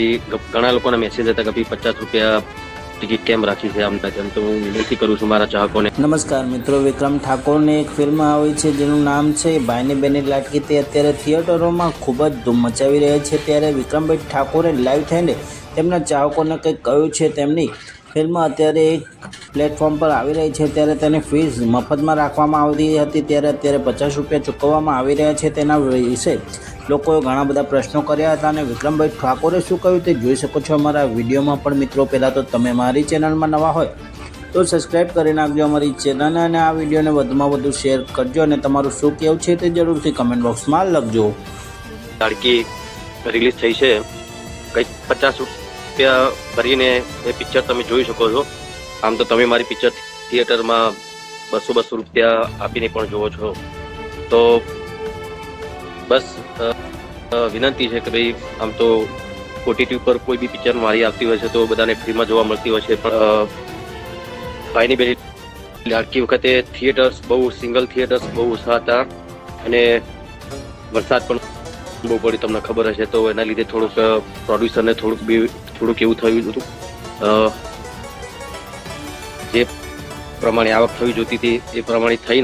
ભાઈ ઘણા લોકોના મેસેજ હતા કે ભાઈ 50 રૂપિયા ટિકિટ કેમ રાખી છે આમ તેમ, તો હું વિનંતી કરું છું મારા ચાહકોને. નમસ્કાર મિત્રો, વિક્રમ ઠાકોરની એક ફિલ્મ આવી છે જેનું નામ છે ભાઈની બહેની લાડકી. તે અત્યારે થિયેટરોમાં ખૂબ જ ધૂમ મચાવી રહ્યા છે. ત્યારે વિક્રમભાઈ ઠાકોરે લાઈવ થઈને તેમના ચાહકોને કંઈક કહ્યું છે. તેમની ફિલ્મ અત્યારે એક પ્લેટફોર્મ પર આવી રહી છે, ત્યારે તેની ફીસ મફતમાં રાખવામાં આવતી હતી, ત્યારે અત્યારે 50 રૂપિયા ચૂકવવામાં આવી રહ્યા છે. તેના વિશે લોકોએ ઘણા બધા પ્રશ્નો કર્યા હતા અને વિક્રમભાઈ ઠાકોરે શું કહ્યું તે જોઈ શકો છો અમારા વિડીયોમાં. પણ મિત્રો, પહેલાં તો તમે મારી ચેનલમાં નવા હોય તો સબસ્ક્રાઈબ કરી નાખજો અમારી ચેનલને અને આ વિડીયોને વધુમાં વધુ શેર કરજો અને તમારું શું કહેવું છે તે જરૂરથી કમેન્ટ બોક્સમાં લખજો. લાડકી રિલીઝ થઈ છે, કંઈક 50 રૂપિયા ભરીને એ પિક્ચર તમે જોઈ શકો છો. આમ તો તમે મારી પિક્ચર થિયેટરમાં 200 રૂપિયા આપીને પણ જોવો છો. તો બસ વિનંતી છે કે ભાઈ, આમ તો OTT ઉપર કોઈ બી પિક્ચર મારી આવતી હોય છે તો બધાને ફ્રીમાં જોવા મળતી હોય છે, પણ ભાઈની બહેની લાડકી વખતે થિયેટર્સ બહુ સિંગલ થિયેટર્સ બહુ ઓછા હતા અને વરસાદ પણ બહુ પડી, તમને ખબર હશે. તો એના લીધે થોડુંક પ્રોડ્યુસરને થોડુંક એવું થયું હતું. જે પ્રમાણે આવક થવી જોતી હતી એ પ્રમાણે થઈ